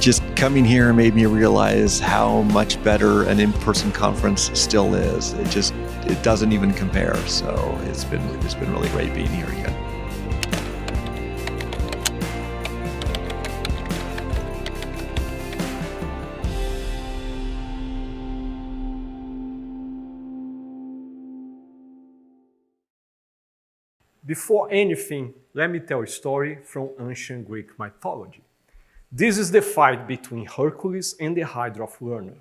just coming here made me realize how much better an in-person conference still is. It doesn't even compare. So it's been really great being here again. Before anything, let me tell a story from ancient Greek mythology. This is the fight between Hercules and the Hydra of Lerna.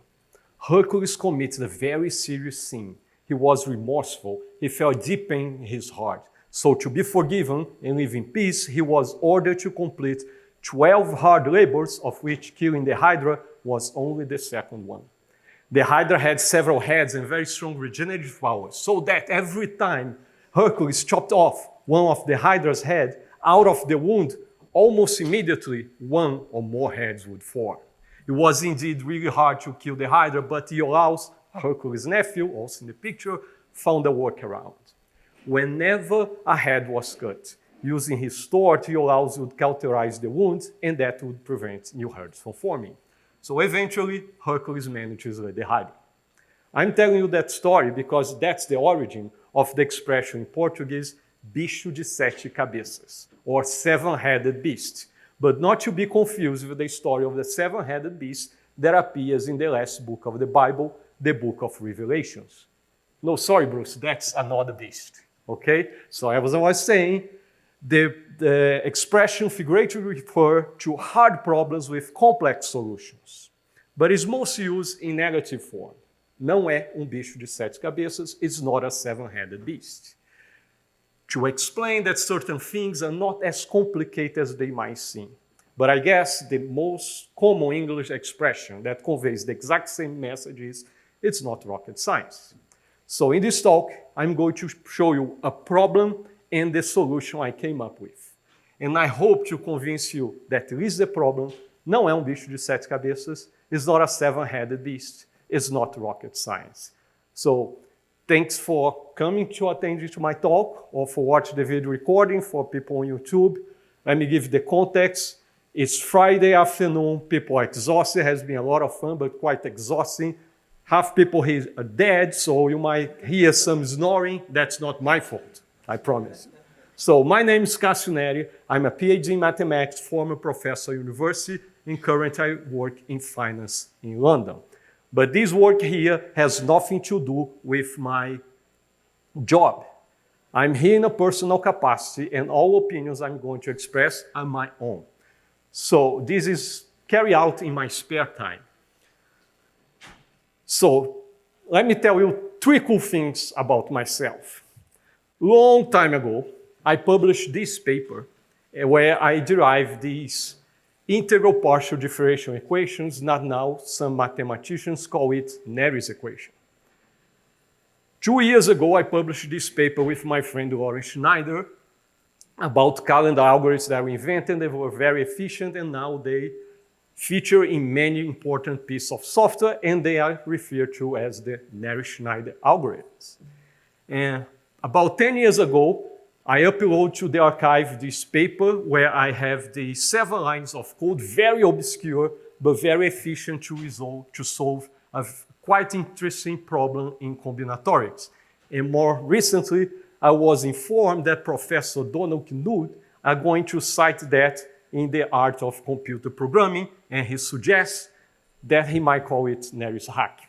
Hercules committed a very serious sin. He was remorseful. He felt deep pain in his heart. So to be forgiven and live in peace, he was ordered to complete 12 hard labors, of which killing the Hydra was only the second one. The Hydra had several heads and very strong regenerative powers, so that every time Hercules chopped off one of the Hydra's head out of the wound, almost immediately one or more heads would form. It was indeed really hard to kill the Hydra, but Iolaus, Hercules' nephew, also in the picture, found a workaround. Whenever a head was cut, using his sword, Iolaus would cauterize the wound, and that would prevent new heads from forming. So eventually, Hercules managed to slay the Hydra. I'm telling you that story because that's the origin of the expression in Portuguese, bicho de sete cabeças, or seven-headed beast, but not to be confused with the story of the seven-headed beast that appears in the last book of the Bible, the book of Revelations. No, sorry, Bruce, that's another beast, okay? So as I was saying, the expression figuratively refers to hard problems with complex solutions, but is mostly used in negative form. Não é bicho de sete cabeças, it's not a seven-headed beast. To explain that certain things are not as complicated as they might seem. But I guess the most common English expression that conveys the exact same message is, it's not rocket science. So in this talk, I'm going to show you a problem and the solution I came up with. And I hope to convince you that at least the problem não é bicho de sete cabeças, it's not a seven-headed beast, it's not rocket science. So thanks for coming to attend to my talk or for watching the video recording for people on YouTube. Let me give the context. It's Friday afternoon. People are exhausted. It has been a lot of fun, but quite exhausting. Half people here are dead, so you might hear some snoring. That's not my fault, I promise. So my name is Cássio Neri. I'm a PhD in mathematics, former professor at university, and currently I work in finance in London. But this work here has nothing to do with my job. I'm here in a personal capacity, and all opinions I'm going to express are my own. So this is carried out in my spare time. So let me tell you 3 cool things about myself. Long time ago, I published this paper where I derived these integral partial differential equations, not now, some mathematicians call it Neri's equation. 2 years ago, I published this paper with my friend Lawrence Schneider about calendar algorithms that we invented. They were very efficient, and now they feature in many important pieces of software, and they are referred to as the Neri-Schneider algorithms. And about 10 years ago, I upload to the archive this paper where I have the 7 lines of code, very obscure, but very efficient to solve a quite interesting problem in combinatorics. And more recently, I was informed that Professor Donald Knuth are going to cite that in the art of computer programming, and he suggests that he might call it Neri's hack.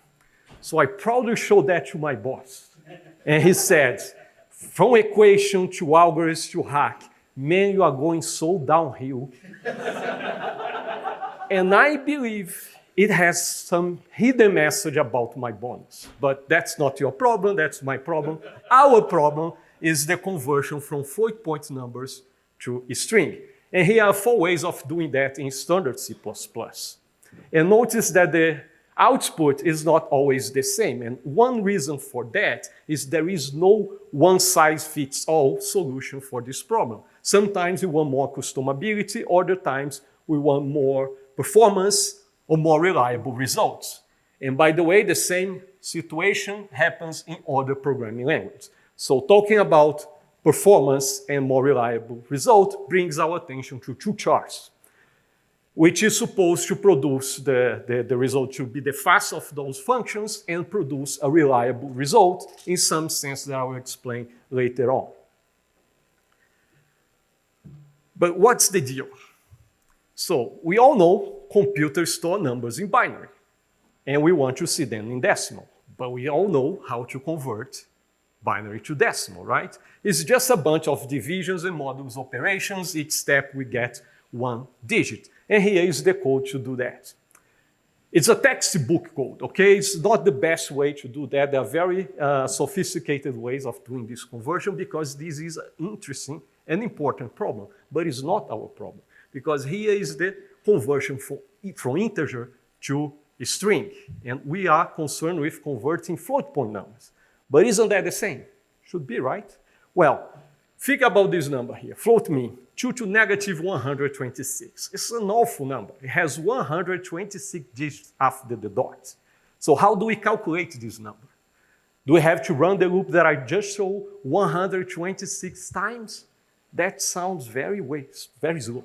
So I proudly showed that to my boss. And he said, from equation to algorithms to hack, man, you are going so downhill. And I believe it has some hidden message about my bonus. But that's not your problem, that's my problem. Our problem is the conversion from float-point numbers to a string. And here are 4 ways of doing that in standard C++. And notice that the output is not always the same. And one reason for that is there is no one-size-fits-all solution for this problem. Sometimes we want more customability, other times we want more performance or more reliable results. And by the way, the same situation happens in other programming languages. So talking about performance and more reliable result brings our attention to 2 charts. which is supposed to produce the result to be the fast of those functions and produce a reliable result in some sense that I will explain later on. But what's the deal? So we all know computers store numbers in binary, and we want to see them in decimal. But we all know how to convert binary to decimal, right? It's just a bunch of divisions and modules operations. Each step we get one digit. And here is the code to do that. It's a textbook code, okay? It's not the best way to do that. There are very sophisticated ways of doing this conversion because this is an interesting and important problem, but it's not our problem because here is the conversion from integer to string, and we are concerned with converting float point numbers. But isn't that the same? Should be, right? Well, think about this number here, float mean, 2 to negative 126. It's an awful number. It has 126 digits after the dot. So how do we calculate this number? Do we have to run the loop that I just showed 126 times? That sounds very slow.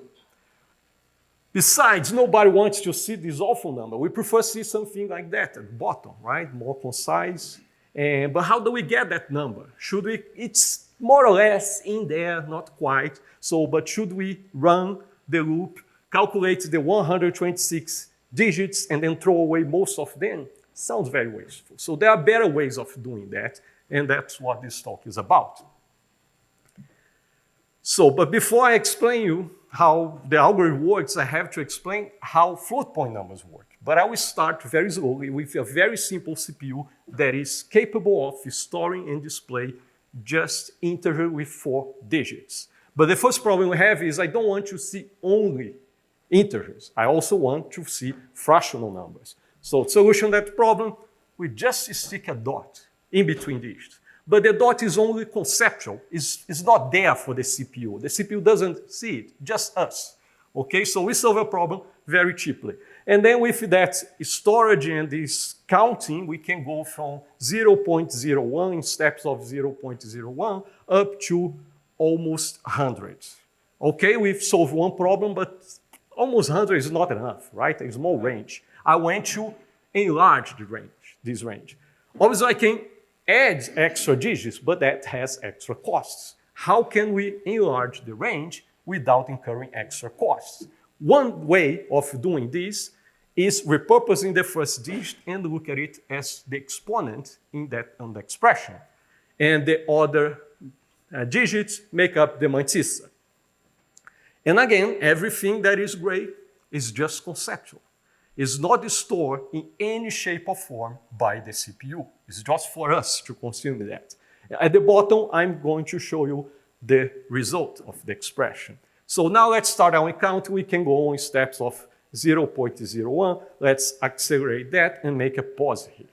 Besides, nobody wants to see this awful number. We prefer to see something like that at the bottom, right? More concise. But how do we get that number? Should we? It's more or less in there, not quite. So, but should we run the loop, calculate the 126 digits, and then throw away most of them? Sounds very wasteful. So there are better ways of doing that, and that's what this talk is about. So, but before I explain you how the algorithm works, I have to explain how float point numbers work. But I will start very slowly with a very simple CPU that is capable of storing and display just integer with 4 digits. But the first problem we have is I don't want to see only integers. I also want to see fractional numbers. So to solution that problem, we just stick a dot in between digits. But the dot is only conceptual. It's not there for the CPU. The CPU doesn't see it, just us. Okay, so we solve a problem very cheaply. And then with that storage and this counting, we can go from 0.01 in steps of 0.01 up to almost 100. Okay, we've solved one problem, but almost 100 is not enough, right? There's more range. I want to enlarge this range. Obviously, I can add extra digits, but that has extra costs. How can we enlarge the range without incurring extra costs? One way of doing this is repurposing the first digit and look at it as the exponent in the expression. And the other digits make up the mantissa. And again, everything that is gray is just conceptual. It's not stored in any shape or form by the CPU. It's just for us to consume that. At the bottom, I'm going to show you the result of the expression. So now let's start our count. We can go in steps of 0.01. Let's accelerate that and make a pause here.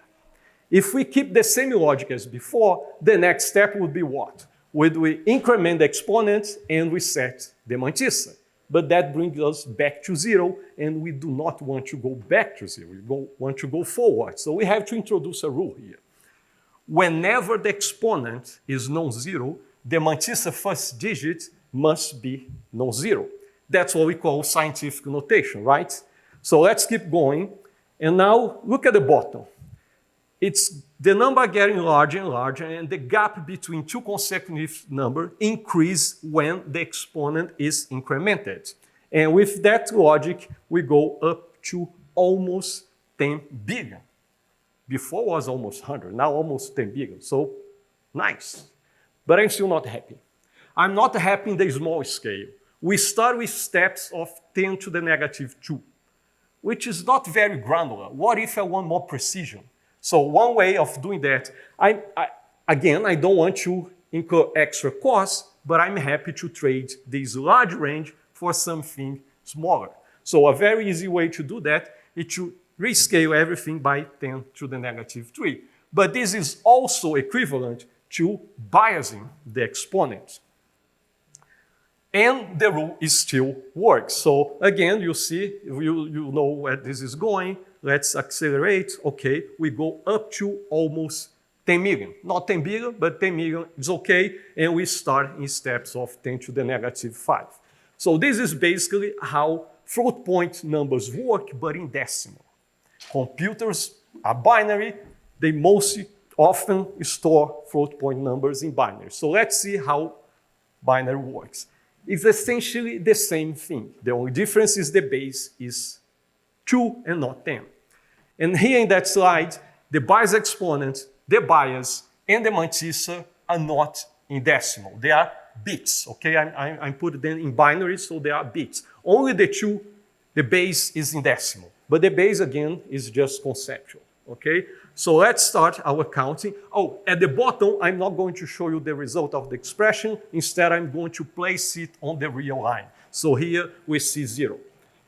If we keep the same logic as before, the next step would be what? Would we increment the exponent and reset the mantissa? But that brings us back to 0, and we do not want to go back to 0. We want to go forward. So we have to introduce a rule here. Whenever the exponent is non-zero, the mantissa first digit must be non-zero. That's what we call scientific notation, right? So let's keep going. And now look at the bottom. It's the number getting larger and larger, and the gap between two consecutive numbers increases when the exponent is incremented. And with that logic, we go up to almost 10 billion. Before was almost 100, now almost 10 billion. So nice. But I'm still not happy. I'm not happy in the small scale. We start with steps of 10 to the negative 2, which is not very granular. What if I want more precision? So one way of doing that, again, I don't want to incur extra costs, but I'm happy to trade this large range for something smaller. So a very easy way to do that is to rescale everything by 10 to the negative 3. But this is also equivalent to biasing the exponent. And the rule still works. So again, you see, you know where this is going. Let's accelerate. Okay, we go up to almost 10 million. Not 10 billion, but 10 million is okay. And we start in steps of 10 to the negative 5. So this is basically how float point numbers work, but in decimal. Computers are binary. They most often store float point numbers in binary. So let's see how binary works. It's essentially the same thing. The only difference is the base is 2 and not 10. And here in that slide, the bias exponent, the bias, and the mantissa are not in decimal. They are bits, okay? I'm putting them in binary, so they are bits. Only the 2, the base is in decimal. But the base, again, is just conceptual, okay? So let's start our counting. Oh, at the bottom, I'm not going to show you the result of the expression. Instead, I'm going to place it on the real line. So here we see 0.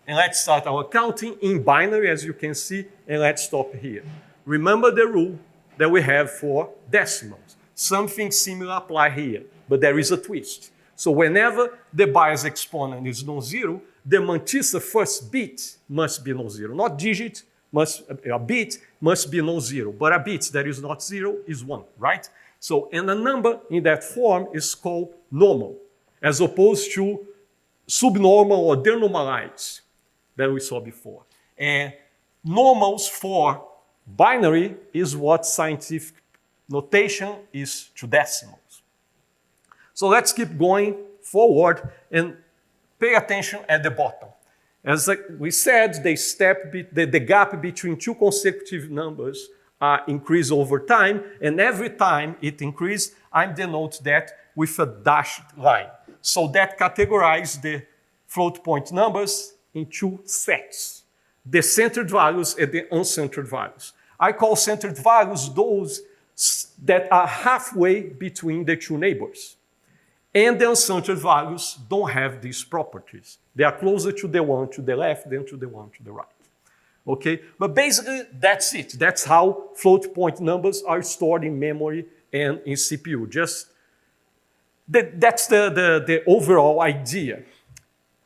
And let's start our counting in binary, as you can see, and let's stop here. Remember the rule that we have for decimals. Something similar apply here, but there is a twist. So whenever the bias exponent is non-zero, the mantissa first bit must be non-zero. Not digit, a bit must be non-zero, but a bit that is not 0 is 1, right? So, and a number in that form is called normal, as opposed to subnormal or denormalized that we saw before. And normals for binary is what scientific notation is to decimals. So let's keep going forward and pay attention at the bottom. As we said, the gap between 2 consecutive numbers increase over time, and every time it increases, I denote that with a dashed line. So that categorizes the float point numbers in 2 sets, the centered values and the uncentered values. I call centered values those that are halfway between the 2 neighbors. And the uncentered values don't have these properties. They are closer to the one to the left than to the one to the right. Okay? But basically, that's it. That's how float point numbers are stored in memory and in CPU. That's the overall idea.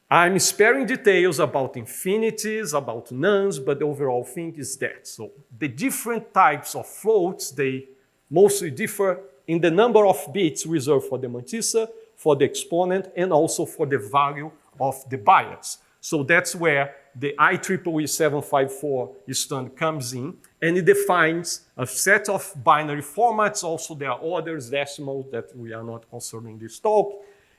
I'm sparing details about infinities, about nuns, but the overall thing is that. So the different types of floats, they mostly differ in the number of bits reserved for the mantissa, for the exponent, and also for the value of the bias. So that's where the IEEE 754 standard comes in, and it defines a set of binary formats. Also, there are others, decimals, that we are not concerning this talk.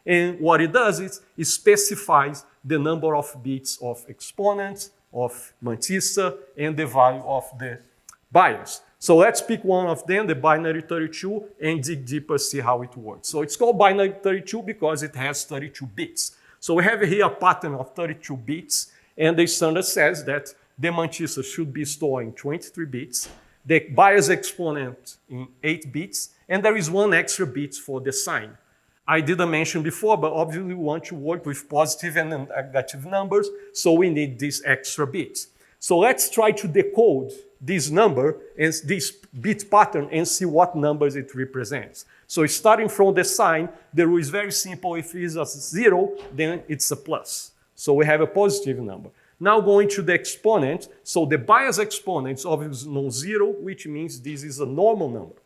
And what it does is it specifies the number of bits of exponents, of mantissa, and the value of the bias. So let's pick one of them, the binary 32, and dig deeper, see how it works. So it's called binary 32 because it has 32 bits. So we have here a pattern of 32 bits, and the standard says that the mantissa should be stored in 23 bits, the bias exponent in 8 bits, and there is 1 extra bit for the sign. I didn't mention before, but obviously we want to work with positive and negative numbers, so we need these extra bits. So let's try to decode this number and this bit pattern and see what numbers it represents. So starting from the sign, the rule is very simple. If it is a 0, then it's a plus. So we have a positive number. Now going to the exponent. So the bias exponent is obviously non-zero, which means this is a normal number.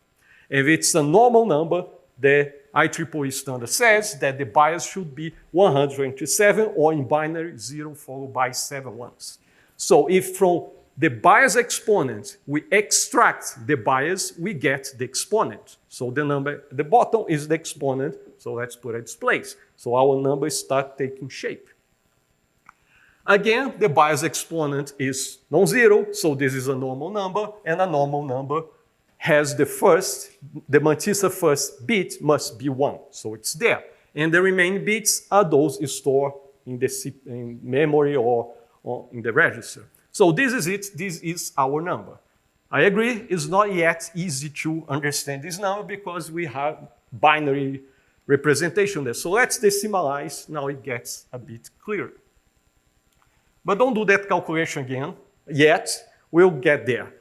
If it's a normal number, the IEEE standard says that the bias should be 127, or in binary 0 followed by 7 ones. So if from the bias exponent we extract the bias, we get the exponent. So the number at the bottom is the exponent, so let's put its place. So our numbers start taking shape. Again, the bias exponent is non-zero, so this is a normal number, and a normal number has the mantissa first bit must be 1, so it's there. And the remaining bits are those stored in memory or in the register. So this is it, this is our number. I agree, it's not yet easy to understand this number because we have binary representation there. So let's decimalize, now it gets a bit clearer. But don't do that calculation again yet, we'll get there.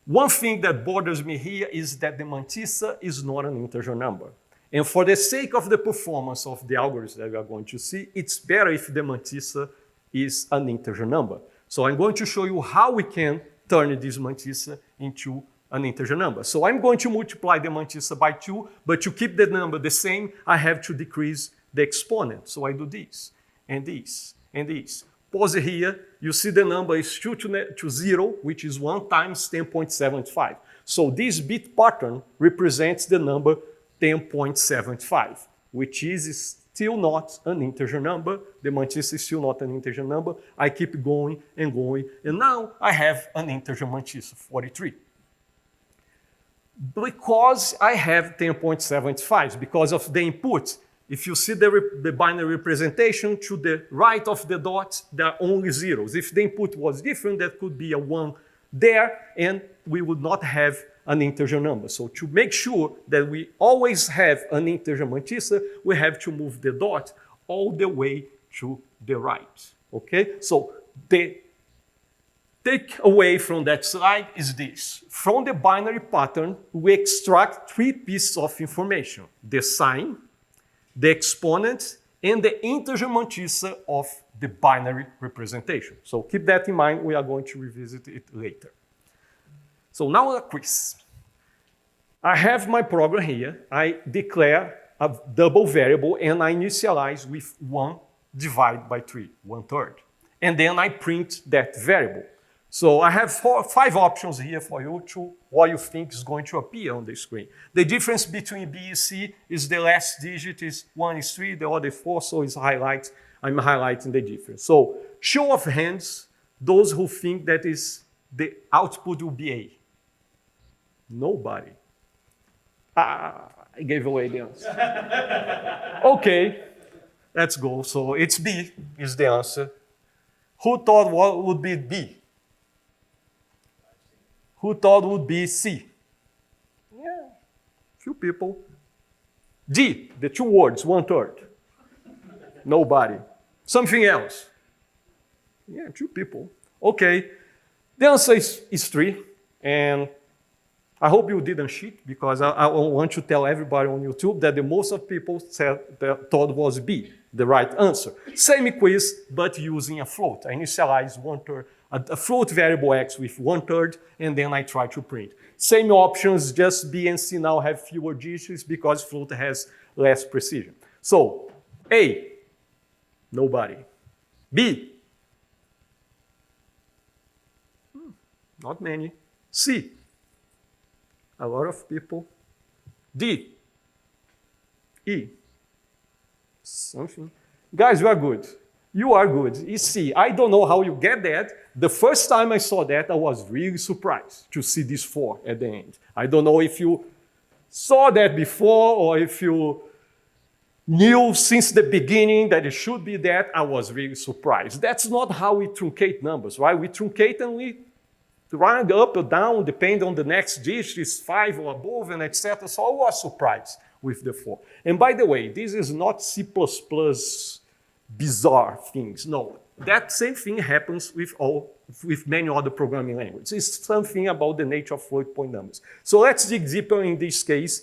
One thing that bothers me here is that the mantissa is not an integer number. And for the sake of the performance of the algorithms that we are going to see, it's better if the mantissa is an integer number. So I'm going to show you how we can turn this mantissa into an integer number. So I'm going to multiply the mantissa by 2, but to keep the number the same, I have to decrease the exponent. So I do this, and this, and this. pause here, you see the number is 2 to 0, which is 1 times 10.75. So this bit pattern represents the number 10.75, which is still not an integer number. The mantissa is still not an integer number. I keep going, and now I have an integer mantissa, 43. Because I have 10.75, because of the input, if you see the binary representation to the right of the dot, there are only zeros. If the input was different, that could be a 1 there, and we would not have an integer number. So to make sure that we always have an integer mantissa, we have to move the dot all the way to the right. Okay? So the takeaway from that slide is this. From the binary pattern, we extract 3 pieces of information: the sign, the exponent, and the integer mantissa of the binary representation. So keep that in mind. We are going to revisit it later. So now a quiz. I have my program here. I declare a double variable and I initialize with 1 divided by 3, 1/3. And then I print that variable. So I have 5 options here for you to what you think is going to appear on the screen. The difference between B and C is the last digit is 1 is 3, the other 4, so I'm highlighting the difference. So show of hands, those who think that is the output will be A. Nobody. I gave away the answer. Okay, let's go. So it's B is the answer. Who thought what would be B? Who thought would be C? Yeah, few people. D, the 2 words, 1/3. Nobody. Something else. Yeah, 2 people. Okay, the answer is 3. And I hope you didn't cheat, because I want to tell everybody on YouTube that the most of people thought was B, the right answer. Same quiz, but using a float. I initialize 1/3, a float variable x with 1/3, and then I try to print. Same options, just B and C now have fewer digits because float has less precision. So A, nobody. B, not many. C, a lot of people. D, E, something. Guys, you are good. You are good. You see, I don't know how you get that. The first time I saw that, I was really surprised to see this 4 at the end. I don't know if you saw that before or if you knew since the beginning that it should be that. I was really surprised. That's not how we truncate numbers, right? We truncate and we round up or down, depending on the next digit, is 5 or above, and etc. So I was surprised with the 4. And by the way, this is not C++ bizarre things. No, that same thing happens with many other programming languages. It's something about the nature of float point numbers. So let's dig deeper in this case,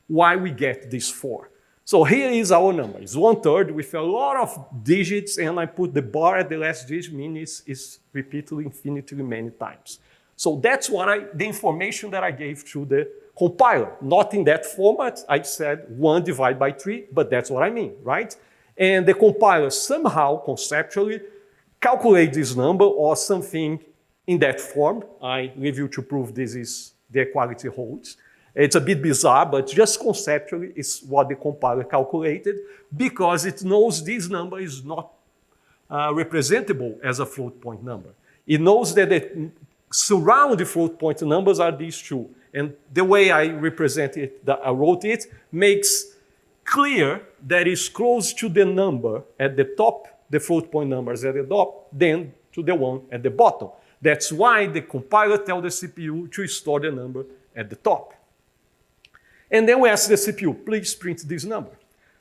why we get this 4. So here is our number. It's 1/3 with a lot of digits, and I put the bar at the last digit, meaning it's repeated infinitely many times. So that's the information that I gave to the compiler. Not in that format. I said 1 divided by 3, but that's what I mean, right? And the compiler somehow, conceptually, calculate this number or something in that form. I leave you to prove the equality holds. It's a bit bizarre, but just conceptually, it's what the compiler calculated, because it knows this number is not representable as a float point number. It knows that the surrounding float point numbers are these 2. And the way I represent it, I wrote it, makes clear that it's close to the number at the top, the float point numbers at the top, than to the one at the bottom. That's why the compiler tells the CPU to store the number at the top. And then we ask the CPU, please print this number.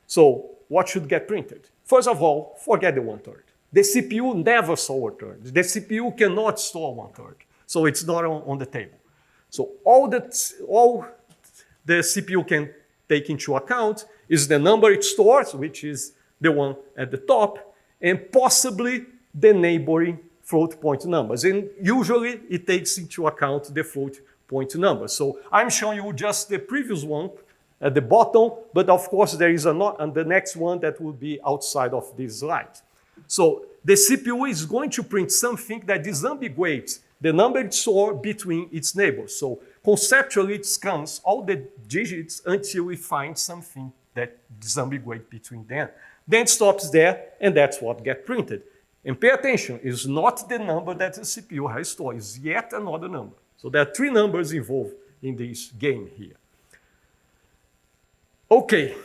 So what should get printed? First of all, forget the 1/3. The CPU never saw 1/3. The CPU cannot store 1/3. So it's not on the table. So all the CPU can take into account is the number it stores, which is the one at the top, and possibly the neighboring float point numbers. And usually it takes into account the float point number. So I'm showing you just the previous one at the bottom, but of course there is the next one that will be outside of this slide. So the CPU is going to print something that disambiguates the number it stores between its neighbors. So conceptually, it scans all the digits until we find something that disambiguates between them. Then it stops there, and that's what gets printed. And pay attention, it's not the number that the CPU has stored, it's yet another number. So there are 3 numbers involved in this game here. Okay,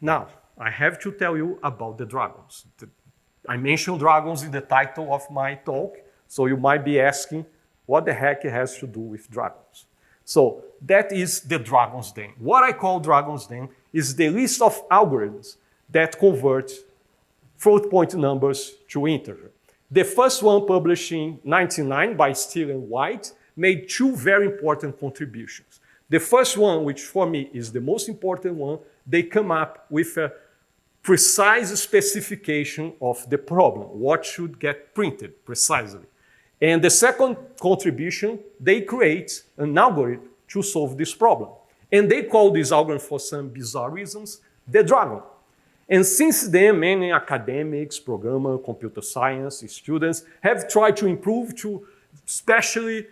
now I have to tell you about the dragons. I mentioned dragons in the title of my talk, so you might be asking what the heck it has to do with dragons. So that is the Dragon's Den. What I call Dragon's Den is the list of algorithms that convert float point numbers to integer. The first one, published in 1999 by Steele and White, made 2 very important contributions. The first one, which for me is the most important one, they come up with a precise specification of the problem, what should get printed precisely. And the second contribution, they create an algorithm to solve this problem. And they call this algorithm, for some bizarre reasons, the Dragon. And since then, many academics, programmers, computer science students have tried to improve, especially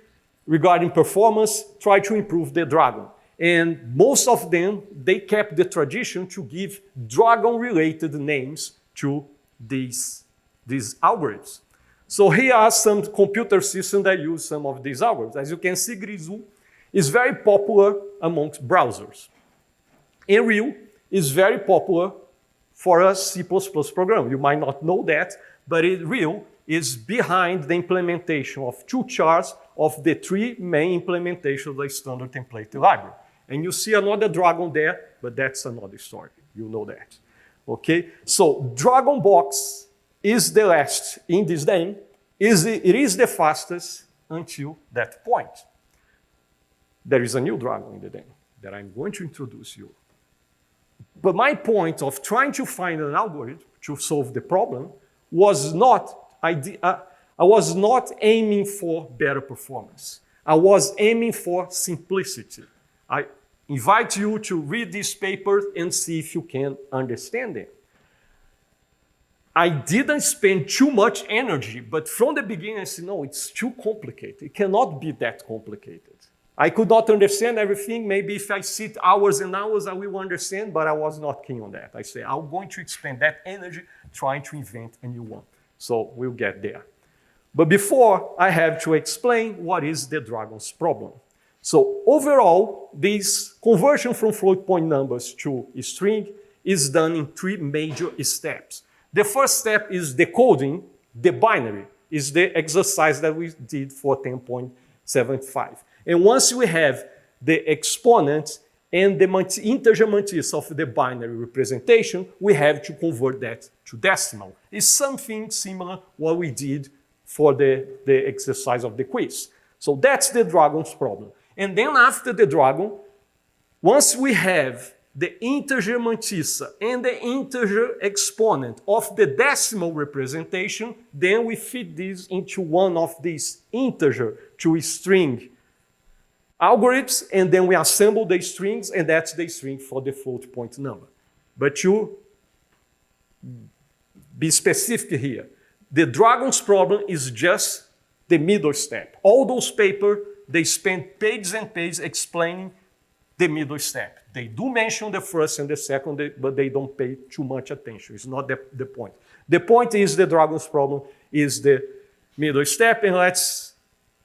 regarding performance, try to improve the Dragon. And most of them, they kept the tradition to give Dragon-related names to these algorithms. So here are some computer systems that use some of these algorithms. As you can see, Grisou is very popular amongst browsers. Enreal is very popular for a C++ program. You might not know that, but Enreal is behind the implementation of 2 charts of the 3 main implementations of the standard template library. And you see another Dragon there, but that's another story. You know that. Okay? So DragonBox is the last in this game. It is the fastest until that point. There is a new Dragon in the game that I'm going to introduce you. But my point of trying to find an algorithm to solve the problem was not, I was not aiming for better performance. I was aiming for simplicity. I invite you to read this paper and see if you can understand them. I didn't spend too much energy, but from the beginning I said, no, it's too complicated. It cannot be that complicated. I could not understand everything. Maybe if I sit hours and hours, I will understand, but I was not keen on that. I said, I'm going to expend that energy trying to invent a new one. So we'll get there. But before, I have to explain what is the Dragon's problem. So overall, this conversion from float point numbers to a string is done in 3 major steps. The first step is decoding the binary, is the exercise that we did for 10.75. And once we have the exponent and the integer mantissa of the binary representation, we have to convert that to decimal. It's something similar what we did for the exercise of the quiz. So that's the Dragon's problem. And then after the Dragon, once we have the integer mantissa and the integer exponent of the decimal representation, then we feed this into one of these integer to a string algorithms, and then we assemble the strings, and that's the string for the float point number. But to be specific here, the Dragon's problem is just the middle step. All those papers, they spend pages and pages explaining the middle step. They do mention the first and the second, but they don't pay too much attention. It's not the point. The point is the Dragon's problem is the middle step, and let's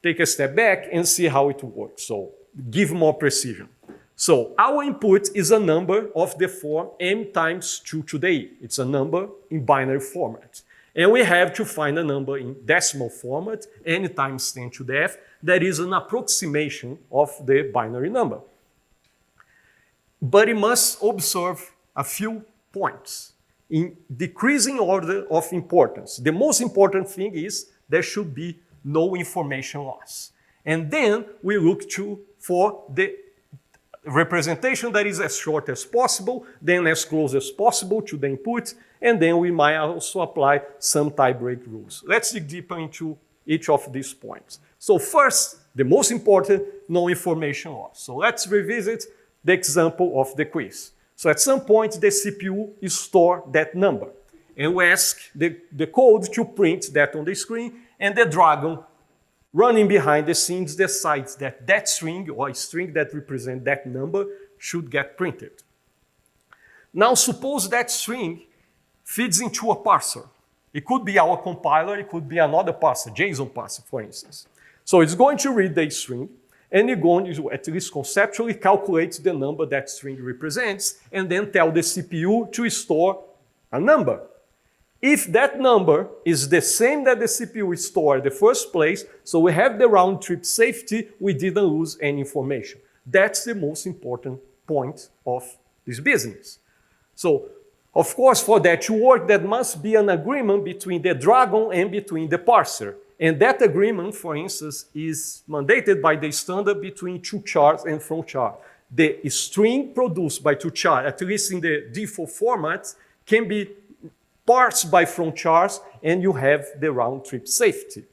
take a step back and see how it works. So give more precision. So our input is a number of the form m times 2 to the e. It's a number in binary format. And we have to find a number in decimal format, n times 10 to the f, that is an approximation of the binary number. But it must observe a few points in decreasing order of importance. The most important thing is there should be no information loss. And then we look for the representation that is as short as possible, then as close as possible to the input, and then we might also apply some tie-break rules. Let's dig deeper into each of these points. So first, the most important, no information loss. So let's revisit the example of the quiz. So at some point, the CPU stores that number. and we ask the code to print that on the screen, and the Dragon running behind the scenes decides that that string or a string that represents that number should get printed. Now suppose that string feeds into a parser. It could be our compiler, it could be another parser, JSON parser, for instance. So it's going to read the string, and it's going to, at least conceptually, calculate the number that string represents, and then tell the CPU to store a number. If that number is the same that the CPU stored in the first place, so we have the round trip safety, we didn't lose any information. That's the most important point of this business. So, of course, for that to work, there must be an agreement between the Dragon and between the parser. And that agreement, for instance, is mandated by the standard between toChar and fromChar. The string produced by toChar, at least in the default format, can be parsed by fromChar, and you have the round trip safety.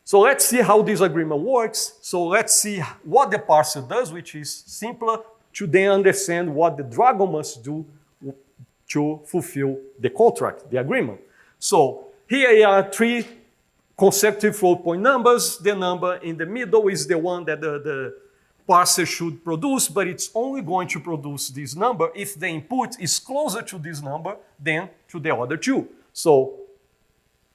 So let's see how this agreement works. So let's see what the parser does, which is simpler to then understand what the Dragon must do to fulfill the contract, the agreement. So here are three consecutive float point numbers. The number in the middle is the one that the parser should produce, but it's only going to produce this number if the input is closer to this number than to the other two. So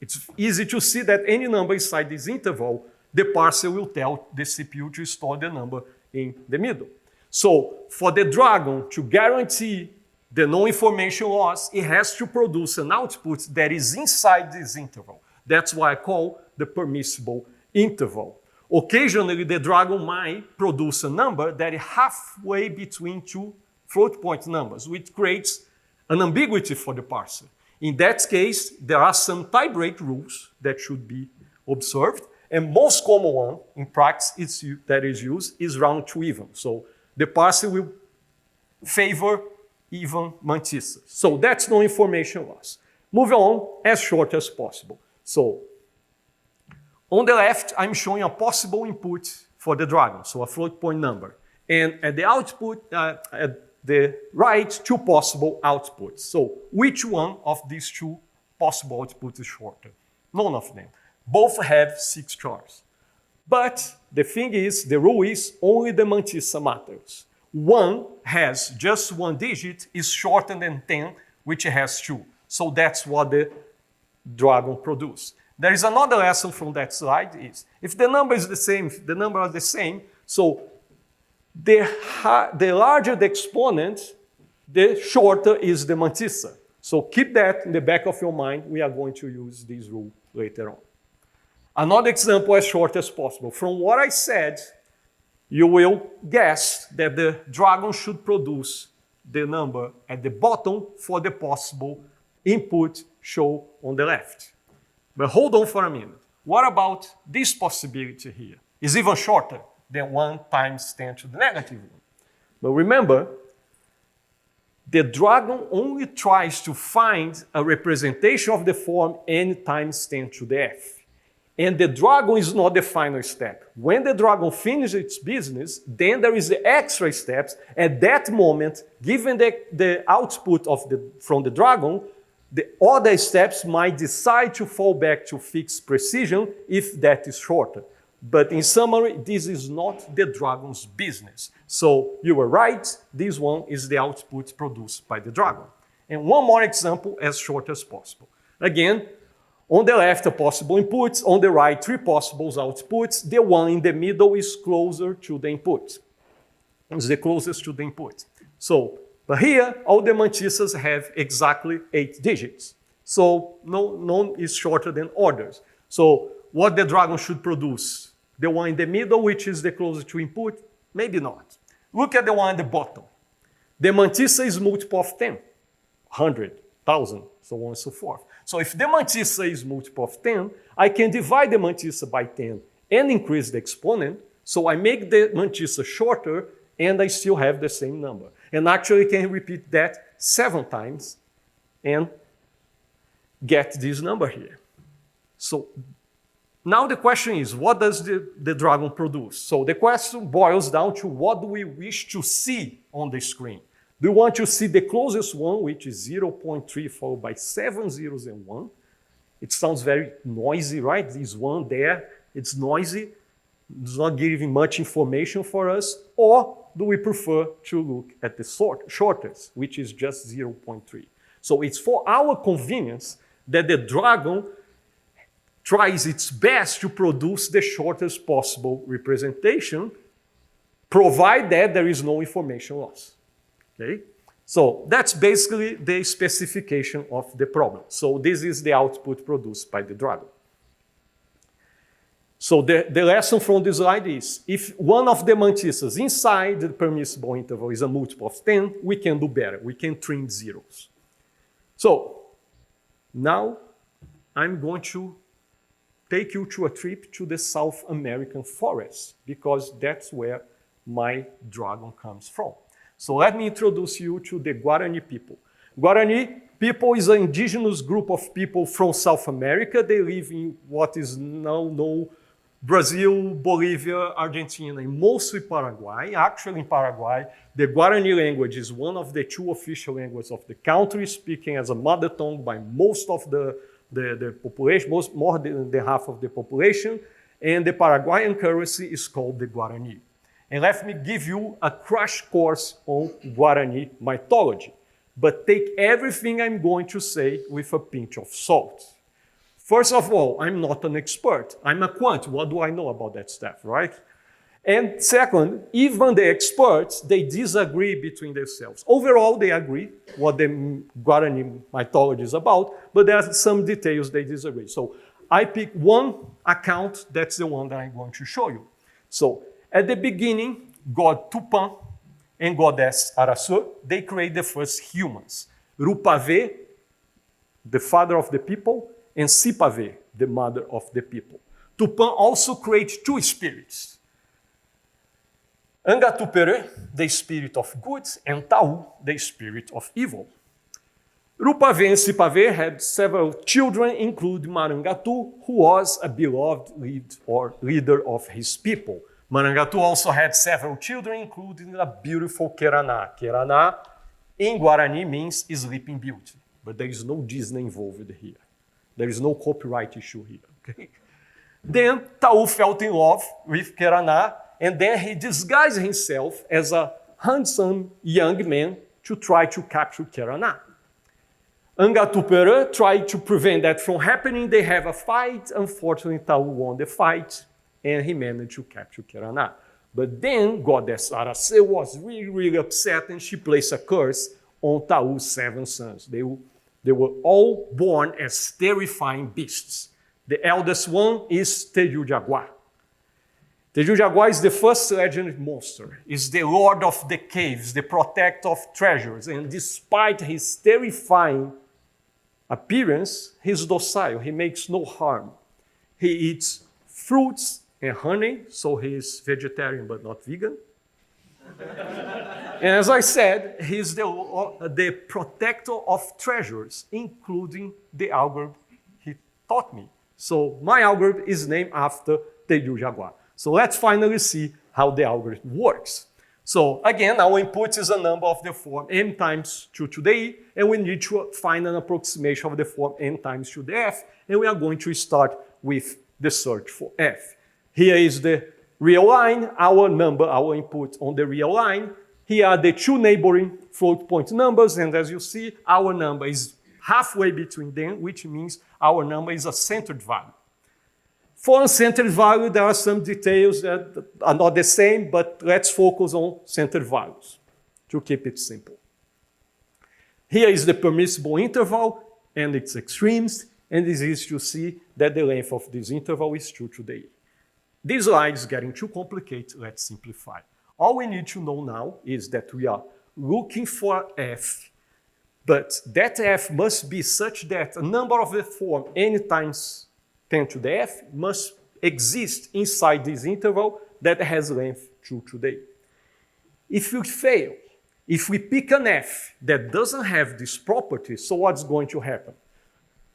it's easy to see that any number inside this interval, the parser will tell the CPU to store the number in the middle. So for the Dragon to guarantee the no information loss, it has to produce an output that is inside this interval. That's why I call the permissible interval. Occasionally, the Dragon might produce a number that is halfway between two float point numbers, which creates an ambiguity for the parser. In that case, there are some tie-break rules that should be observed, and most common one in practice that is used is round to even. So the parser will favor even mantissa. So that's no information loss. Moving on as short as possible. So on the left, I'm showing a possible input for the Dragon, so a float point number. And at the output, at the right, two possible outputs. So which one of these two possible outputs is shorter? None of them. Both have 6 chars. But the thing is, the rule is only the mantissa matters. One has just 1 digit, is shorter than 10, which has 2. So that's what the Dragon produces. There is another lesson from that slide is, if the number is the same, if the number are the same, so the larger the exponent, the shorter is the mantissa. So keep that in the back of your mind. We are going to use this rule later on. Another example as short as possible. From what I said, you will guess that the Dragon should produce the number at the bottom for the possible input shown on the left. But hold on for a minute. What about this possibility here? It's even shorter than 1 times 10 to the negative 1. But remember, the Dragon only tries to find a representation of the form n times 10 to the f. And the Dragon is not the final step. When the Dragon finishes its business, then there is the extra steps. At that moment, given the output from the Dragon, the other steps might decide to fall back to fixed precision if that is shorter. But in summary, this is not the Dragon's business. So you were right, this one is the output produced by the Dragon. And one more example as short as possible. Again, on the left, a possible inputs, on the right, 3 possible outputs. The one in the middle is closer to the input. It's the closest to the input. So, but here, all the mantissas have exactly 8 digits. So none is shorter than others. So what the Dragon should produce? The one in the middle, which is the closest to input? Maybe not. Look at the one at the bottom. The mantissa is multiple of 10, 100, 1,000, so on and so forth. So if the mantissa is multiple of 10, I can divide the mantissa by 10 and increase the exponent. So I make the mantissa shorter and I still have the same number. And actually can repeat that 7 times and get this number here. So now the question is, what does the Dragon produce? So the question boils down to what do we wish to see on the screen? Do you want to see the closest one, which is 0.3 followed by 7 zeros and 1? It sounds very noisy, right? This one there, it's noisy. It's not giving much information for us. Or do we prefer to look at the shortest, which is just 0.3? So it's for our convenience that the Dragon tries its best to produce the shortest possible representation, provided that there is no information loss. Okay? So that's basically the specification of the problem. So this is the output produced by the Dragon. So the lesson from this slide is, if one of the mantisses inside the permissible interval is a multiple of 10, we can do better. We can trim zeros. So now I'm going to take you to a trip to the South American forest, because that's where my Dragon comes from. So let me introduce you to the Guarani people. Guarani people is an indigenous group of people from South America. They live in what is now known Brazil, Bolivia, Argentina, and mostly Paraguay. Actually, in Paraguay, the Guarani language is one of the 2 official languages of the country, speaking as a mother tongue by most of the population, more than half of the population. And the Paraguayan currency is called the Guarani. And let me give you a crash course on Guarani mythology. But take everything I'm going to say with a pinch of salt. First of all, I'm not an expert. I'm a quant. What do I know about that stuff, right? And second, even the experts, they disagree between themselves. Overall, they agree what the Guarani mythology is about, but there are some details they disagree. So I pick one account, that's the one that I'm going to show you. So at the beginning, God Tupã and goddess Araçu, they create the first humans. Rupavê, the father of the people, and Sipavê, the mother of the people. Tupã also creates 2 spirits. Angatupere, the spirit of good, and Taú, the spirit of evil. Rupavê and Sipavê had several children, including Marangatu, who was a beloved leader of his people. Marangatu also had several children, including a beautiful Queraná. Queraná, in Guarani, means sleeping beauty. But there is no Disney involved here. There is no copyright issue here. Okay? Then Taú fell in love with Queraná, and then he disguised himself as a handsome young man to try to capture Queraná. Angatupere tried to prevent that from happening. They have a fight. Unfortunately, Taú won the fight, and he managed to capture Queraná. But then goddess Araçu was really, really upset, and she placed a curse on Taú's 7 sons. They were all born as terrifying beasts. The eldest one is Teju-Jaguar. Teju-Jaguar is the first legendary monster. He's the lord of the caves, the protector of treasures. And despite his terrifying appearance, he's docile. He makes no harm. He eats fruits and honey, so he is vegetarian but not vegan. And as I said, he's the protector of treasures, including the algorithm he taught me. So my algorithm is named after Teju-Jaguar. So let's finally see how the algorithm works. So again, our input is a number of the form m times 2 to the e, and we need to find an approximation of the form n times 2 to the f, and we are going to start with the search for f. Here is the real line, our number, our input on the real line. Here are the 2 neighboring float point numbers, and as you see, our number is halfway between them, which means our number is a centered value. For uncentered value, there are some details that are not the same, but let's focus on centered values to keep it simple. Here is the permissible interval and its extremes, and it's easy to see that the length of this interval is 2 to the e. This slide is getting too complicated. Let's simplify. All we need to know now is that we are looking for f, but that f must be such that a number of the form n times 10 to the f must exist inside this interval that has length 2 to the e. If we fail, if we pick an f that doesn't have this property, so what's going to happen?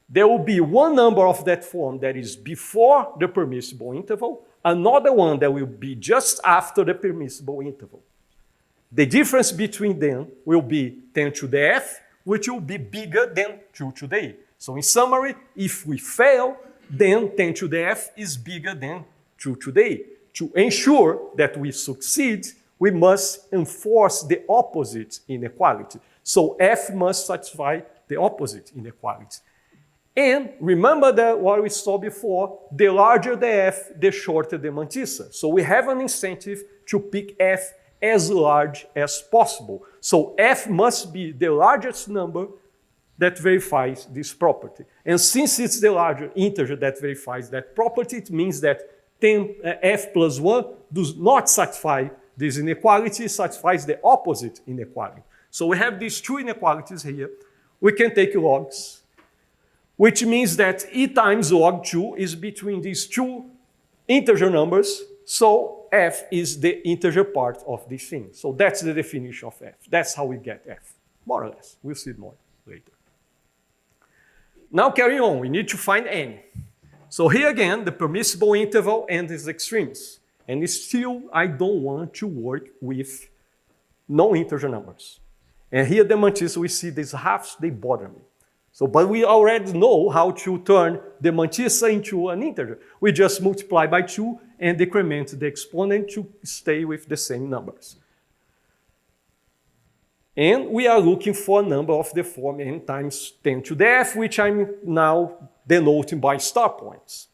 There will be one number of that form that is before the permissible interval, another one that will be just after the permissible interval. The difference between them will be 10 to the f, which will be bigger than 2 to the e. So in summary, if we fail, then 10 to the f is bigger than 2 to the e. To ensure that we succeed, we must enforce the opposite inequality. So f must satisfy the opposite inequality. And remember that what we saw before, the larger the f, the shorter the mantissa. So we have an incentive to pick f as large as possible. So f must be the largest number that verifies this property. And since it's the larger integer that verifies that property, it means that f plus 1 does not satisfy this inequality, it satisfies the opposite inequality. So we have these two inequalities here. We can take logs, which means that e times log 2 is between these two integer numbers, so f is the integer part of this thing. So that's the definition of f. That's how we get f, more or less. We'll see more later. Now carry on, we need to find n. So here again, the permissible interval and its extremes. And still, I don't want to work with non-integer numbers. And here the mantissa, we see these halves, they bother me. So, but we already know how to turn the mantissa into an integer. We just multiply by 2 and decrement the exponent to stay with the same numbers. And we are looking for a number of the form n times 10 to the f, which I'm now denoting by star points.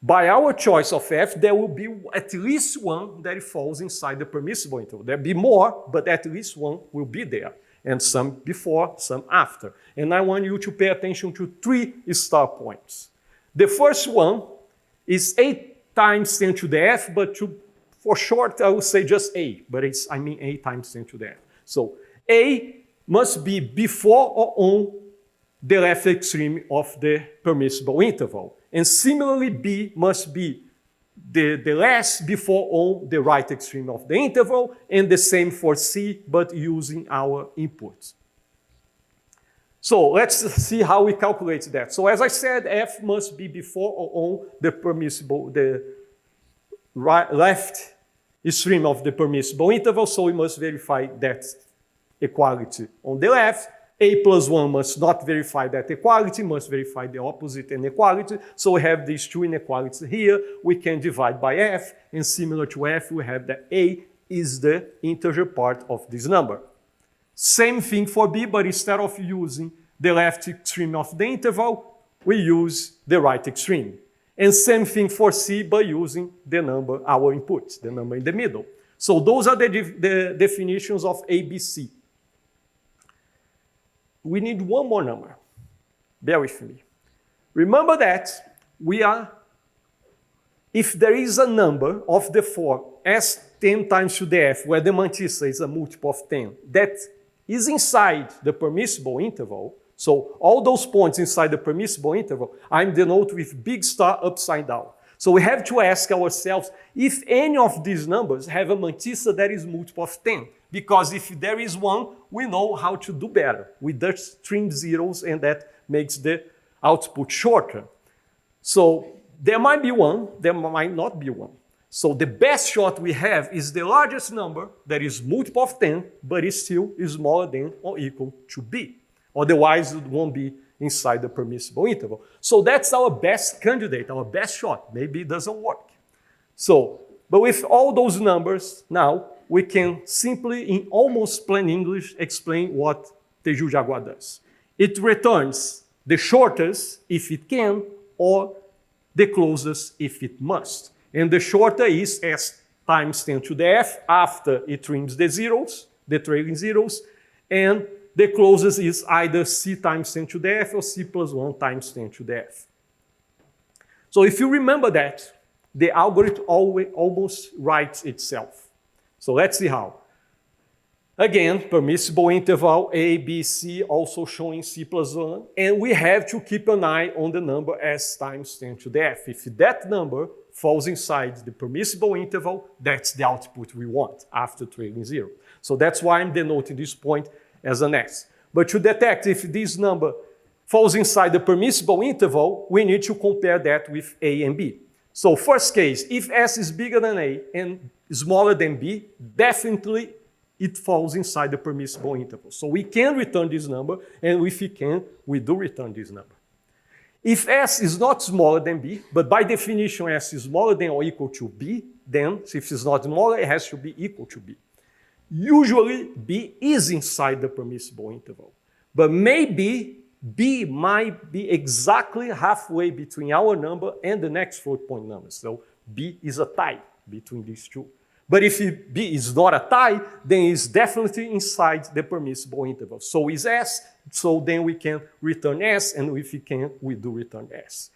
By our choice of f, there will be at least one that falls inside the permissible interval. There'll be more, but at least one will be there. And some before, some after. And I want you to pay attention to 3 star points. The first one is 8 times 10 to the f, but for short, I will say just a, but I mean 8 times 10 to the f. So a must be before or on the left extreme of the permissible interval. And similarly, b must be the last before on the right extreme of the interval, and the same for c, but using our inputs. So let's see how we calculate that. So as I said, f must be before or on the permissible, the left extreme of the permissible interval, so we must verify that equality on the left. A plus 1 must not verify that equality, must verify the opposite inequality. So we have these two inequalities here. We can divide by f, and similar to f, we have that a is the integer part of this number. Same thing for b, but instead of using the left extreme of the interval, we use the right extreme. And same thing for c, by using the number, our input, the number in the middle. So those are the definitions of ABC. We need one more number. Bear with me. Remember that if there is a number of the form s 10 times to the f, where the mantissa is a multiple of 10, that is inside the permissible interval, so all those points inside the permissible interval, I'm denoted with big star upside down. So we have to ask ourselves if any of these numbers have a mantissa that is multiple of 10. Because if there is one, we know how to do better. We just trim zeros, and that makes the output shorter. So there might be one, there might not be one. So the best shot we have is the largest number that is multiple of 10, but it still is smaller than or equal to b. Otherwise, it won't be inside the permissible interval. So that's our best candidate, our best shot. Maybe it doesn't work. So, but with all those numbers now, we can simply, in almost plain English, explain what Teju Jaguar does. It returns the shortest if it can, or the closest if it must. And the shorter is s times 10 to the f after it trims the zeros, the trailing zeros, and the closest is either c times 10 to the f or c plus 1 times 10 to the f. So if you remember that, the algorithm almost writes itself. So let's see how. Again, permissible interval A, B, C, also showing C plus 1. And we have to keep an eye on the number S times 10 to the F. If that number falls inside the permissible interval, that's the output we want after trailing 0. So that's why I'm denoting this point as an S. But to detect if this number falls inside the permissible interval, we need to compare that with A and B. So first case, if S is bigger than A and smaller than B, definitely it falls inside the permissible interval. So we can return this number, and if we can, we do return this number. If S is not smaller than B, but by definition S is smaller than or equal to B, then if it's not smaller, it has to be equal to B. Usually, B is inside the permissible interval, but maybe B might be exactly halfway between our number and the next float point number. So B is a tie between these two. But if B is not a tie, then it's definitely inside the permissible interval. So is S, so then we can return S, and if we can, we do return S.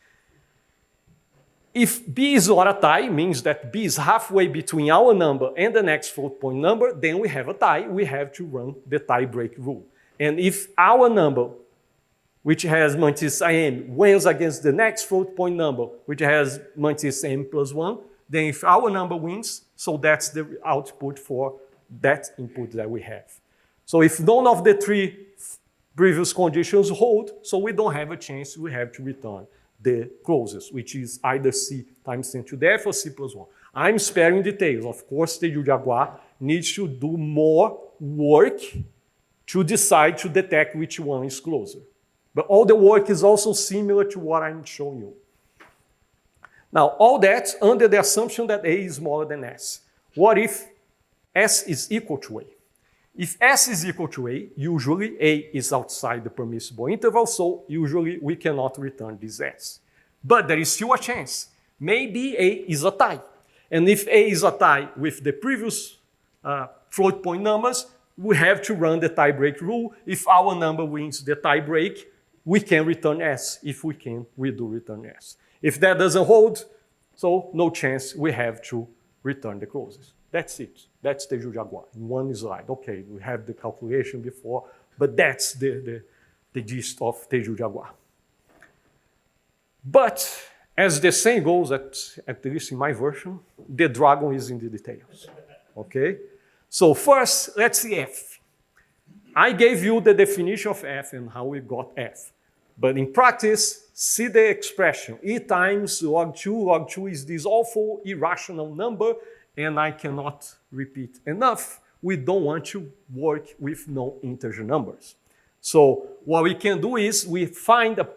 If B is not a tie, means that B is halfway between our number and the next float point number, then we have a tie. We have to run the tie break rule. And if our number, which has matrix M, wins against the next float point number, which has matrix M plus 1, then if our number wins, so that's the output for that input that we have. So if none of the three previous conditions hold, so we don't have a chance, we have to return the closest, which is either C times 10 to the F or C plus 1. I'm sparing details. Of course, the Jaguar needs to do more work to decide to detect which one is closer. But all the work is also similar to what I'm showing you. Now, all that under the assumption that A is smaller than S. What if S is equal to A? If S is equal to A, usually A is outside the permissible interval, so usually we cannot return this S. But there is still a chance. Maybe A is a tie. And if A is a tie with the previous float point numbers, we have to run the tie break rule. If our number wins the tie break, we can return S. If we can, we do return S. If that doesn't hold, so no chance, we have to return the closest. That's it. That's the Jaguar in one slide. Okay, we have the calculation before, but that's the gist of the Jaguar. But as the saying goes, at least in my version, the dragon is in the details. Okay? So first, let's see F. I gave you the definition of F and how we got F. But in practice, see the expression. E times log 2. Log 2 is this awful irrational number, and I cannot repeat enough. We don't want to work with non-integer numbers. So what we can do is we find a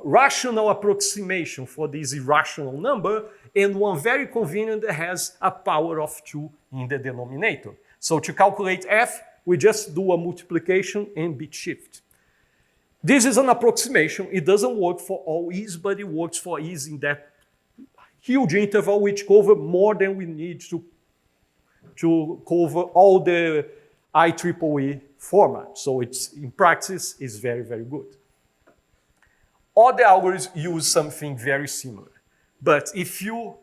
rational approximation for this irrational number, and one very convenient that has a power of 2 in the denominator. So to calculate F, we just do a multiplication and bit shift. This is an approximation. It doesn't work for all e's, but it works for e's in that huge interval which covers more than we need to cover all the IEEE format. So it's, in practice, it's very, very good. Other algorithms use something very similar. But if you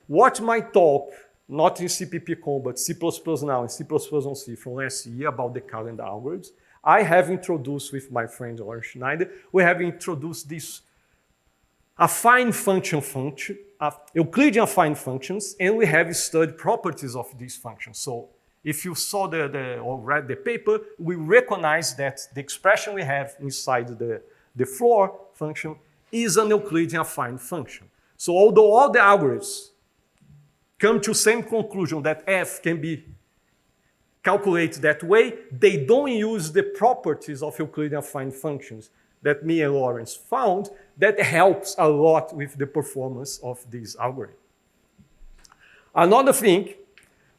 watch my talk, not in CPP.com, but C++ Now and C++ on C from last year about the calendar algorithms, I have introduced with my friend Lawrence Schneider, we have introduced this affine function, Euclidean affine functions, and we have studied properties of these functions. So if you saw or read the paper, we recognize that the expression we have inside the floor function is an Euclidean affine function. So although all the algorithms come to the same conclusion that F can be calculated that way, they don't use the properties of Euclidean affine functions that me and Lawrence found that helps a lot with the performance of this algorithm. Another thing,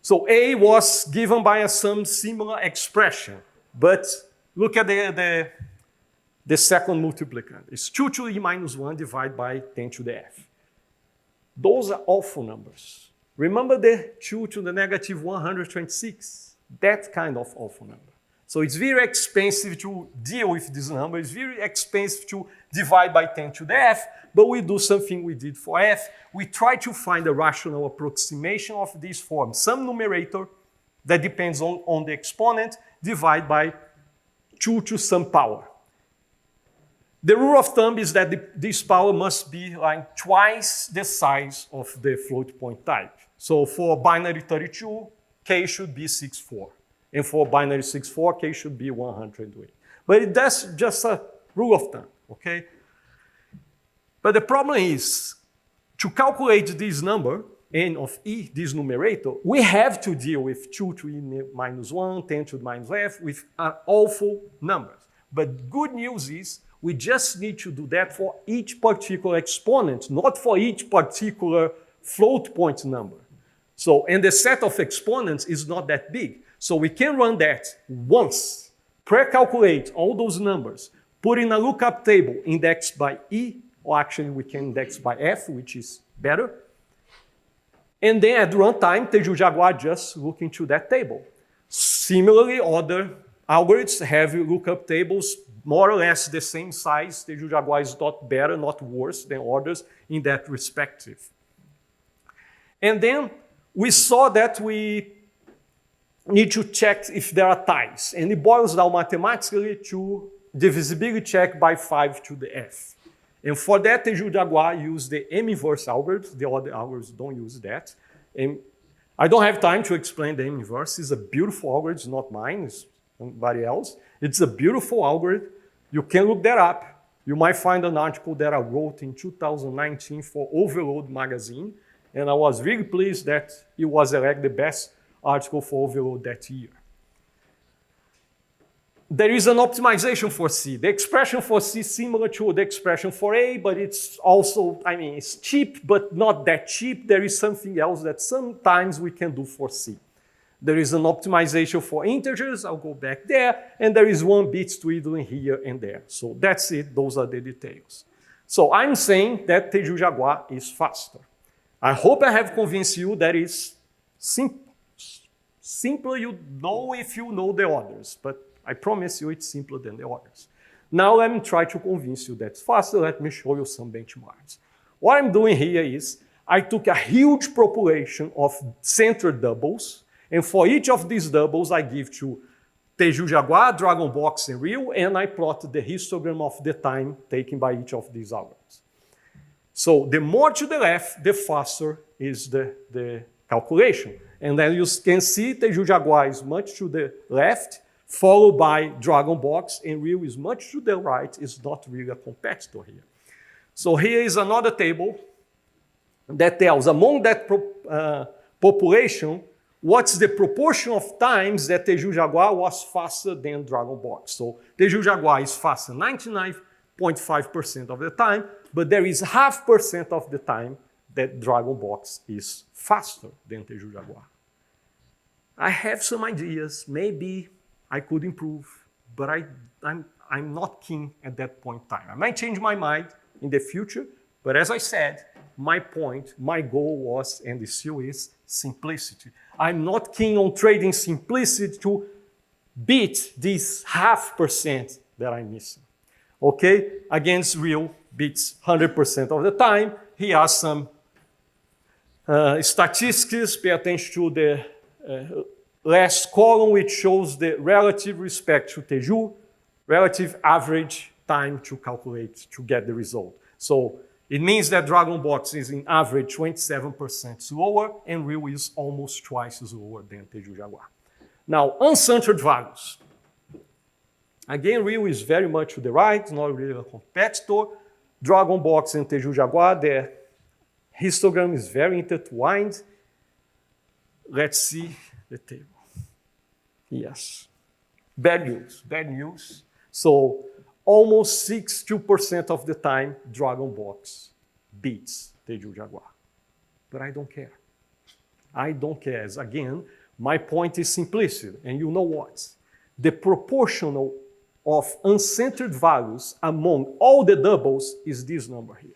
so A was given by some similar expression, but look at the second multiplicand. It's 2 to the minus 1 divided by 10 to the F. Those are awful numbers. Remember the 2 to the negative 126? That kind of awful number. So it's very expensive to deal with this number. It's very expensive to divide by 10 to the F, but we do something we did for F. We try to find a rational approximation of this form. Some numerator that depends on the exponent, divide by 2 to some power. The rule of thumb is that this power must be like twice the size of the float point type. So for binary 32, K should be 64. And for binary 64, K should be 108. But that's just a rule of thumb, okay? But the problem is, to calculate this number, n of e, this numerator, we have to deal with 2 to e minus 1, 10 to the minus f, with awful numbers. But good news is we just need to do that for each particular exponent, not for each particular float point number. So, and the set of exponents is not that big. So we can run that once, pre-calculate all those numbers, put in a lookup table indexed by e, or actually we can index by f, which is better. And then at runtime, Teju Jaguar just look into that table. Similarly, other algorithms have lookup tables more or less the same size. Teju Jaguar is not better, not worse than others in that respective. And then we saw that we need to check if there are ties. And it boils down mathematically to divisibility check by 5 to the f. And for that, Teju Jaguar used the M-inverse algorithm. The other algorithms don't use that. And I don't have time to explain the M-inverse. It's a beautiful algorithm. It's not mine. It's somebody else. It's a beautiful algorithm. You can look that up. You might find an article that I wrote in 2019 for Overload magazine. And I was really pleased that it was elected the best article for Overload that year. There is an optimization for C. The expression for C is similar to the expression for A, but it's also, it's cheap, but not that cheap. There is something else that sometimes we can do for C. There is an optimization for integers. I'll go back there. And there is 1 bit twiddling here and there. So that's it. Those are the details. So I'm saying that Teju Jaguar is faster. I hope I have convinced you that it's simple. Simpler you know if you know the others, but I promise you it's simpler than the others. Now let me try to convince you that's faster. Let me show you some benchmarks. What I'm doing here is I took a huge population of centered doubles, and for each of these doubles I give to Teju Jaguar, DragonBox, and Real, and I plotted the histogram of the time taken by each of these algorithms. So the more to the left, the faster is the calculation. And then you can see Teju Jaguar is much to the left, followed by DragonBox, and Real is much to the right. It's not really a competitor here. So here is another table that tells among that population, what's the proportion of times that Teju Jaguar was faster than DragonBox. So Teju Jaguar is faster 99.5% of the time, but there is 0.5% of the time that DragonBox is faster than Teju Jaguar. I have some ideas. Maybe I could improve, but I'm not keen at that point in time. I might change my mind in the future, but as I said, my point, my goal was, and it still is, simplicity. I'm not keen on trading simplicity to beat this 0.5% that I'm missing. Okay, against Real beats 100% of the time. Here are some statistics. Pay attention to the last column, which shows the relative respect to Teju, relative average time to calculate to get the result. So it means that DragonBox is in average 27% slower, and Real is almost twice slower than Teju Jaguar. Now, uncentered values. Again, Real is very much to the right, not really a competitor. DragonBox and Teju Jaguar, their histogram is very intertwined. Let's see the table. Yes. Bad news, bad news. So almost 62% of the time, DragonBox beats Teju Jaguar. But I don't care. I don't care. As again, my point is simplicity. And you know what? The proportional of uncentered values among all the doubles is this number here.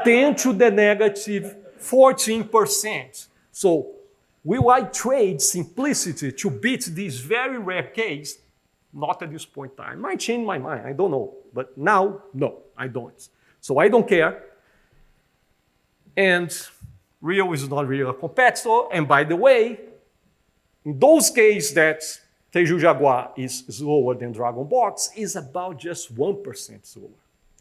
10 to the negative 14%. So will I trade simplicity to beat this very rare case? Not at this point in time. I might change my mind, I don't know. But now, no, I don't. So I don't care. And Real is not really a competitor. And by the way, in those cases that Teju Jaguar is slower than DragonBox, is about just 1% slower.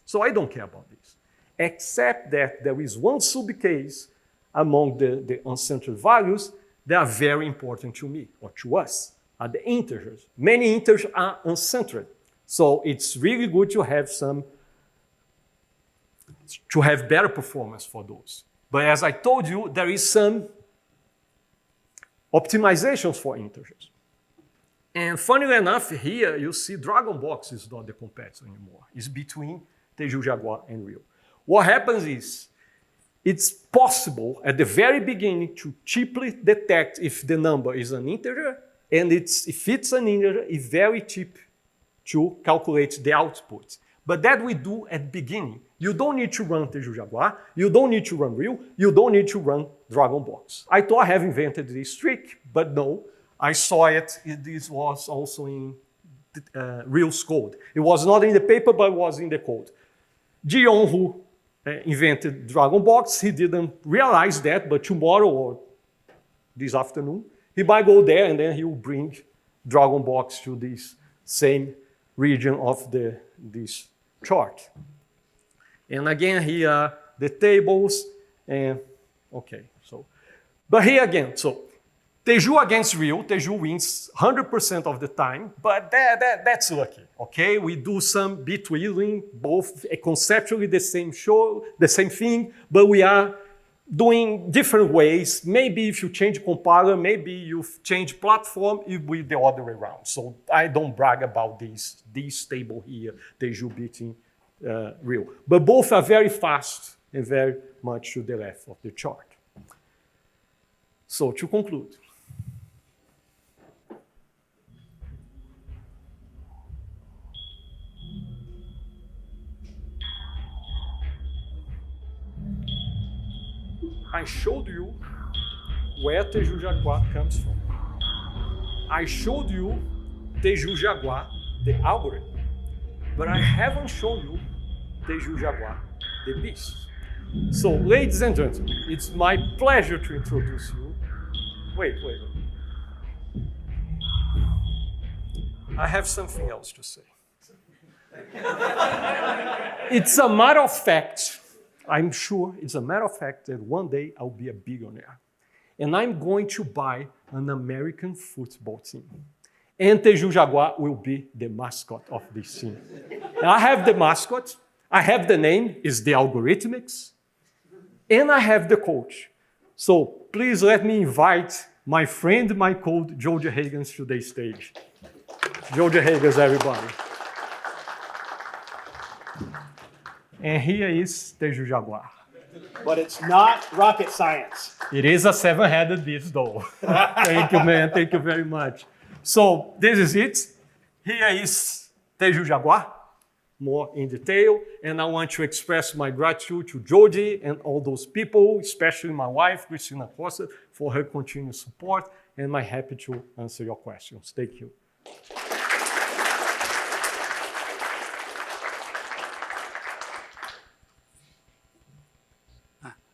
So I don't care about this. Except that there is one sub-case among the uncentered values that are very important to me, or to us, are the integers. Many integers are uncentered. So it's really good to have better performance for those. But as I told you, there is some optimizations for integers. And funnily enough, here you see DragonBox is not the competitor anymore. It's between Teju Jaguar and Real. What happens is, it's possible at the very beginning to cheaply detect if the number is an integer, and if it's an integer, it's very cheap to calculate the output. But that we do at the beginning. You don't need to run Teju Jaguar, you don't need to run Real, you don't need to run DragonBox. I thought I have invented this trick, but no, I saw it. This was also in Real's code. It was not in the paper, but it was in the code. Dion, who invented DragonBox, he didn't realize that, but tomorrow or this afternoon, he might go there and then he will bring DragonBox to this same region of this chart. And again, here are the tables, and okay, but here again, Teju against Real, Teju wins 100% of the time, but that's lucky, okay? We do some between, both conceptually the same thing, but we are doing different ways. Maybe if you change compiler, maybe you change platform, it will be the other way around. So I don't brag about this table here, Teju beating Real. But both are very fast and very much to the left of the chart. So to conclude, I showed you where Teju Jaguar comes from. I showed you Teju Jaguar, the algorithm, but I haven't shown you Teju Jaguar, the beast. So, ladies and gentlemen, it's my pleasure to introduce you. Wait. I have something else to say. It's a matter of fact, I'm sure it's a matter of fact that one day I'll be a billionaire. And I'm going to buy an American football team. And Teju Jaguar will be the mascot of this team. And I have the mascot, I have the name, is the Algorithmics, and I have the coach. So please let me invite my friend, my coach, George Higgins, to the stage. George Higgins, everybody. And here is Teju Jaguar. But it's not rocket science. It is a seven-headed beast, though. Thank you, man. Thank you very much. So this is it. Here is Teju Jaguar, more in detail. And I want to express my gratitude to Jody and all those people, especially my wife, Cristina Costa, for her continued support. And I'm happy to answer your questions. Thank you.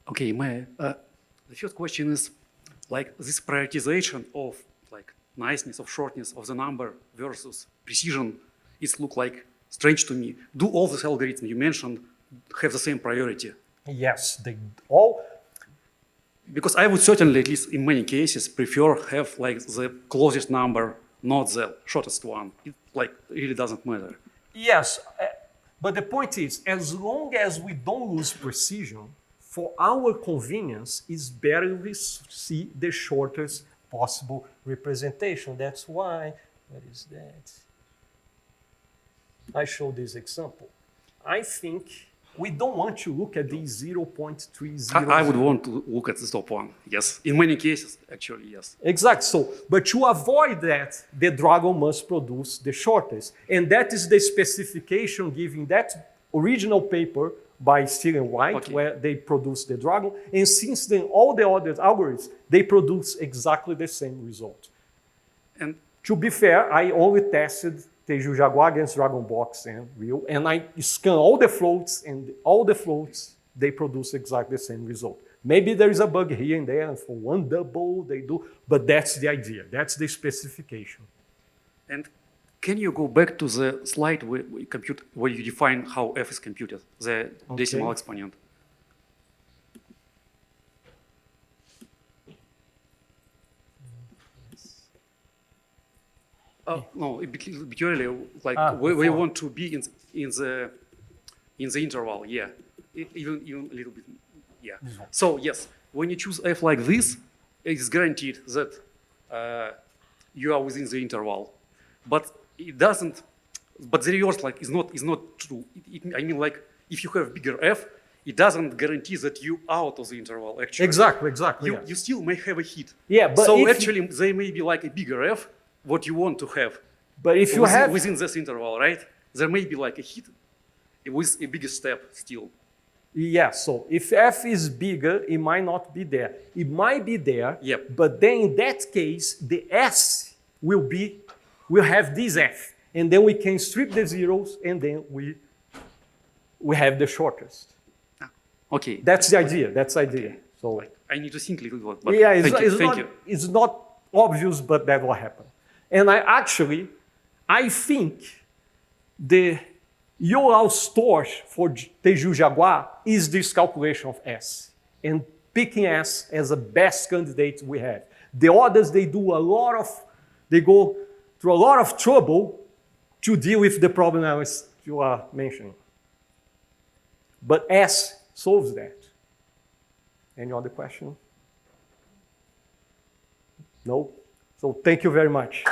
Okay, the first question is like this prioritization of like niceness of shortness of the number versus precision. It look like strange to me. Do all these algorithms you mentioned have the same priority? Yes, they all. Because I would certainly, at least in many cases, prefer have like the closest number, not the shortest one. It like really doesn't matter. Yes, but the point is, as long as we don't lose precision, for our convenience, it's better we see the shortest possible representation. That's why, what is that? I show this example. I think we don't want to look at these 0.30. I would want to look at the top one, yes. In many cases, actually, yes. Exactly. So, but to avoid that, the Dragon must produce the shortest. And that is the specification given that original paper by Steele and White, okay, where they produce the Dragon. And since then, all the other algorithms, they produce exactly the same result. And to be fair, I only tested Teju Jaguar against DragonBox and Real, and I scan all the floats, and all the floats, they produce exactly the same result. Maybe there is a bug here and there, and for one double they do, but that's the idea. That's the specification. And can you go back to the slide where you define how f is computed, the decimal exponent? No, purely like we want to be in the interval, yeah, even a little bit Yeah. So yes, when you choose f like this, it's guaranteed that you are within the interval. But it doesn't. But the reverse like is not true. I mean, like if you have bigger f, it doesn't guarantee that you out of the interval. Actually, Exactly. You, Yes. you still may have a hit. Yeah, but so if- actually they may be like a bigger f, what you want to have. But if you have within this interval, right? There may be like a hit with a bigger step still. Yeah, so if f is bigger, it might not be there. It might be there, Yep. but then in that case, the s will have this f, and then we can strip the zeros, and then we have the shortest. Okay. That's the idea. That's the idea. So I need to think a little bit. But yeah, thank you. it's not obvious, but that will happen. And I think the Euler source for Teju Jaguar is this calculation of S, and picking S as the best candidate we have. The others, they go through a lot of trouble to deal with the problem you are mentioning. But S solves that. Any other question? No? So thank you very much.